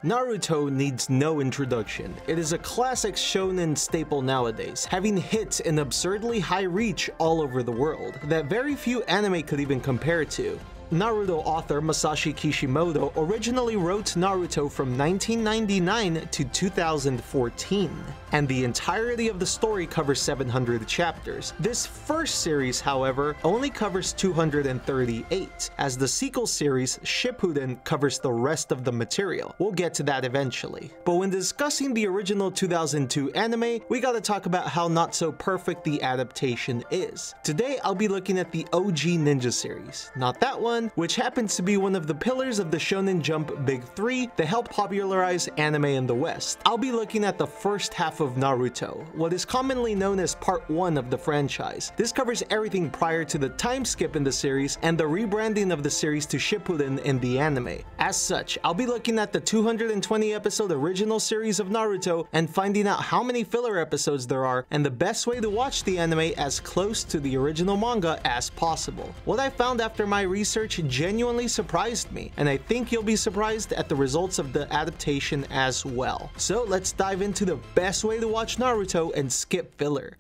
Naruto needs no introduction. It is a classic shonen staple nowadays, having hits in absurdly high reach all over the world that very few anime could even compare to. Naruto author Masashi Kishimoto originally wrote Naruto from 1999 to 2014, and the entirety of the story covers 700 chapters. This first series, however, only covers 238, as the sequel series Shippuden covers the rest of the material. We'll get to that eventually. But when discussing the original 2002 anime, we gotta talk about how not so perfect the adaptation is. Today, I'll be looking at the OG Ninja series, not that one, which happens to be one of the pillars of the Shonen Jump Big 3 that helped popularize anime in the West. I'll be looking at the first half of Naruto, what is commonly known as Part 1 of the franchise. This covers everything prior to the time skip in the series and the rebranding of the series to Shippuden in the anime. As such, I'll be looking at the 220 episode original series of Naruto and finding out how many filler episodes there are and the best way to watch the anime as close to the original manga as possible. What I found after my research genuinely surprised me, and I think you'll be surprised at the results of the adaptation as well. So let's dive into the best way to watch Naruto and skip filler.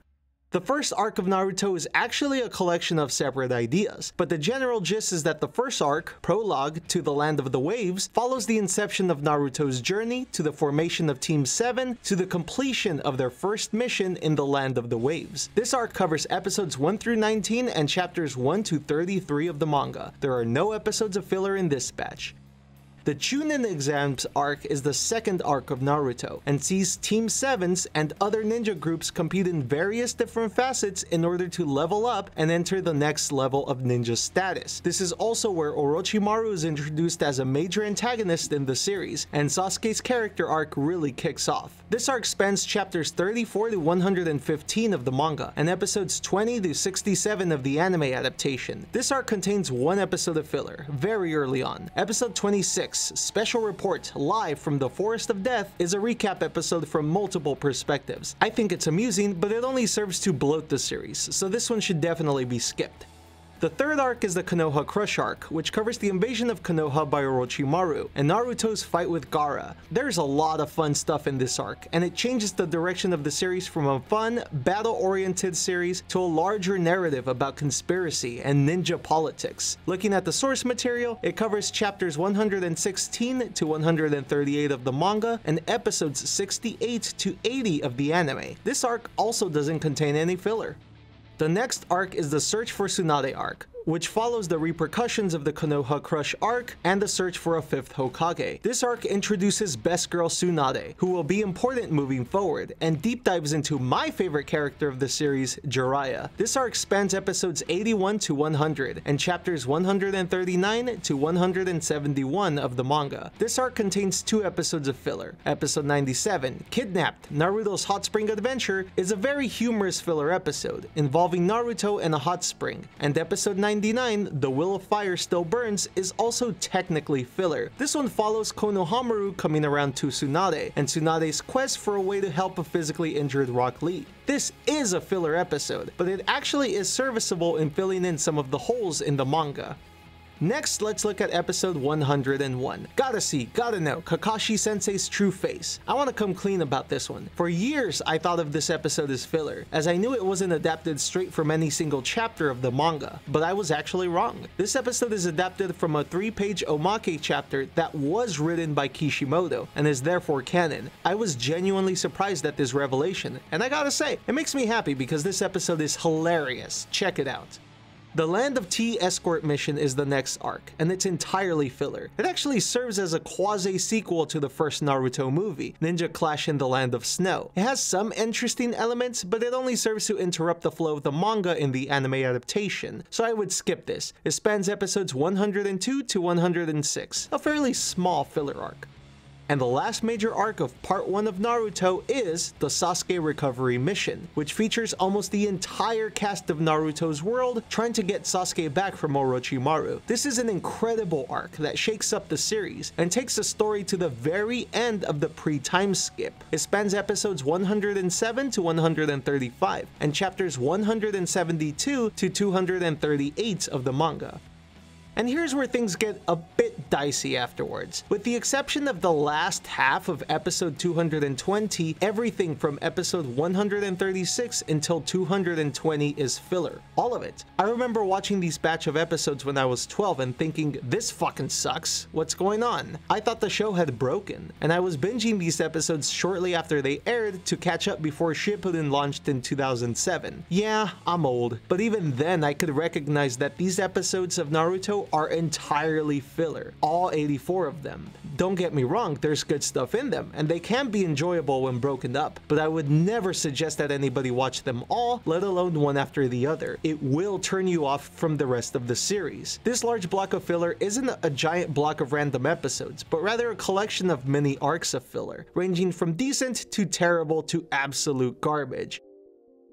The first arc of Naruto is actually a collection of separate ideas, but the general gist is that the first arc, Prologue to the Land of the Waves, follows the inception of Naruto's journey to the formation of Team 7 to the completion of their first mission in the Land of the Waves. This arc covers episodes 1 through 19 and chapters 1 to 33 of the manga. There are no episodes of filler in this batch. The Chunin Exams arc is the second arc of Naruto, and sees Team 7s and other ninja groups compete in various different facets in order to level up and enter the next level of ninja status. This is also where Orochimaru is introduced as a major antagonist in the series, and Sasuke's character arc really kicks off. This arc spans chapters 34 to 115 of the manga, and episodes 20 to 67 of the anime adaptation. This arc contains one episode of filler, very early on. Episode 26, Special Report Live from the Forest of Death, is a recap episode from multiple perspectives. I think it's amusing, but it only serves to bloat the series, so this one should definitely be skipped. The third arc is the Konoha Crush arc, which covers the invasion of Konoha by Orochimaru and Naruto's fight with Gaara. There's a lot of fun stuff in this arc, and it changes the direction of the series from a fun, battle-oriented series to a larger narrative about conspiracy and ninja politics. Looking at the source material, it covers chapters 116 to 138 of the manga and episodes 68 to 80 of the anime. This arc also doesn't contain any filler. The next arc is the Search for Tsunade arc, which follows the repercussions of the Konoha Crush arc and the search for a fifth Hokage. This arc introduces Best Girl Tsunade, who will be important moving forward, and deep dives into my favorite character of the series, Jiraiya. This arc spans episodes 81 to 100 and chapters 139 to 171 of the manga. This arc contains 2 episodes of filler. Episode 97, Kidnapped, Naruto's Hot Spring Adventure, is a very humorous filler episode involving Naruto and a hot spring, and episode 99, The Will of Fire Still Burns, is also technically filler. This one follows Konohamaru coming around to Tsunade, and Tsunade's quest for a way to help a physically injured Rock Lee. This is a filler episode, but it actually is serviceable in filling in some of the holes in the manga. Next, let's look at episode 101. Gotta see, gotta know, Kakashi Sensei's true face. I want to come clean about this one. For years, I thought of this episode as filler, as I knew it wasn't adapted straight from any single chapter of the manga, but I was actually wrong. This episode is adapted from a 3-page omake chapter that was written by Kishimoto, and is therefore canon. I was genuinely surprised at this revelation, and I gotta say, it makes me happy because this episode is hilarious. Check it out. The Land of Tea escort mission is the next arc, and it's entirely filler. It actually serves as a quasi-sequel to the first Naruto movie, Ninja Clash in the Land of Snow. It has some interesting elements, but it only serves to interrupt the flow of the manga in the anime adaptation, so I would skip this. It spans episodes 102 to 106, a fairly small filler arc. And the last major arc of Part 1 of Naruto is the Sasuke Recovery Mission, which features almost the entire cast of Naruto's world trying to get Sasuke back from Orochimaru. This is an incredible arc that shakes up the series and takes the story to the very end of the pre-time skip. It spans episodes 107 to 135 and chapters 172 to 238 of the manga. And here's where things get a bit dicey afterwards. With the exception of the last half of episode 220, everything from episode 136 until 220 is filler. All of it. I remember watching these batch of episodes when I was 12 and thinking, this fucking sucks. What's going on? I thought the show had broken, and I was binging these episodes shortly after they aired to catch up before Shippuden launched in 2007. Yeah, I'm old, but even then I could recognize that these episodes of Naruto are entirely filler, all 84 of them. Don't get me wrong, there's good stuff in them, and they can be enjoyable when broken up, but I would never suggest that anybody watch them all, let alone one after the other. It will turn you off from the rest of the series. This large block of filler isn't a giant block of random episodes, but rather a collection of mini arcs of filler, ranging from decent to terrible to absolute garbage.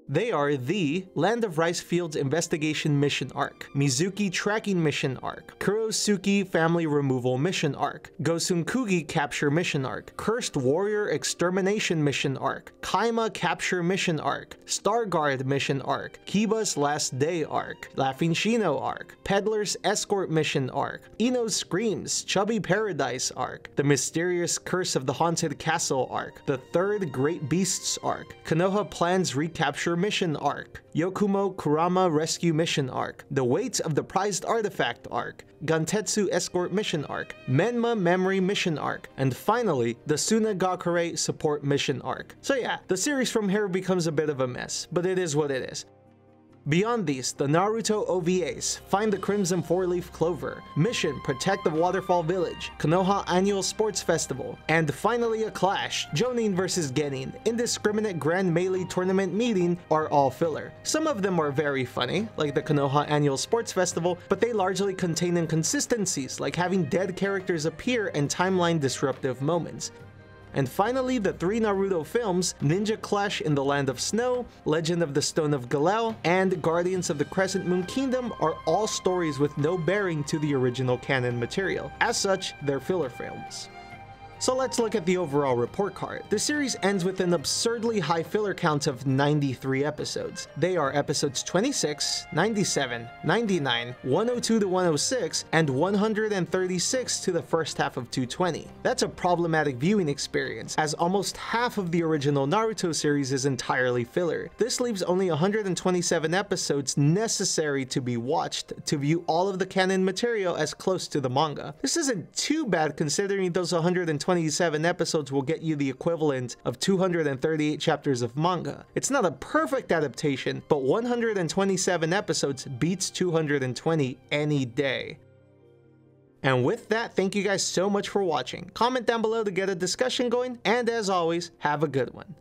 They are the Land of Rice Fields Investigation Mission Arc, Mizuki Tracking Mission Arc, Kurosuke Family Removal Mission Arc, Gosunkugi Capture Mission Arc, Cursed Warrior Extermination Mission Arc, Kaima Capture Mission Arc, Starguard Mission Arc, Kiba's Last Day Arc, Laughing Shino Arc, Peddler's Escort Mission Arc, Ino Screams Chubby Paradise Arc, The Mysterious Curse of the Haunted Castle Arc, The Third Great Beasts Arc, Konoha Plans Recapture Mission Arc, Yokumo Kurama Rescue Mission Arc, The Weight of the Prized Artifact Arc, Gantetsu Escort Mission Arc, Menma Memory Mission Arc, and finally, the Sunagakure Support Mission Arc. So yeah, the series from here becomes a bit of a mess, but it is what it is. Beyond these, the Naruto OVAs, Find the Crimson Four-Leaf Clover, Mission Protect the Waterfall Village, Konoha Annual Sports Festival, and finally a clash, Jonin vs Genin, Indiscriminate Grand Melee Tournament Meeting are all filler. Some of them are very funny, like the Konoha Annual Sports Festival, but they largely contain inconsistencies, like having dead characters appear and timeline disruptive moments. And finally, the 3 Naruto films, Ninja Clash in the Land of Snow, Legend of the Stone of Galel, and Guardians of the Crescent Moon Kingdom are all stories with no bearing to the original canon material. As such, they're filler films. So let's look at the overall report card. The series ends with an absurdly high filler count of 93 episodes. They are episodes 26, 97, 99, 102 to 106, and 136 to the first half of 220. That's a problematic viewing experience, as almost half of the original Naruto series is entirely filler. This leaves only 127 episodes necessary to be watched to view all of the canon material as close to the manga. This isn't too bad considering those 127 episodes will get you the equivalent of 238 chapters of manga. It's not a perfect adaptation, but 127 episodes beats 220 any day. And with that, thank you guys so much for watching. Comment down below to get a discussion going, and as always, have a good one.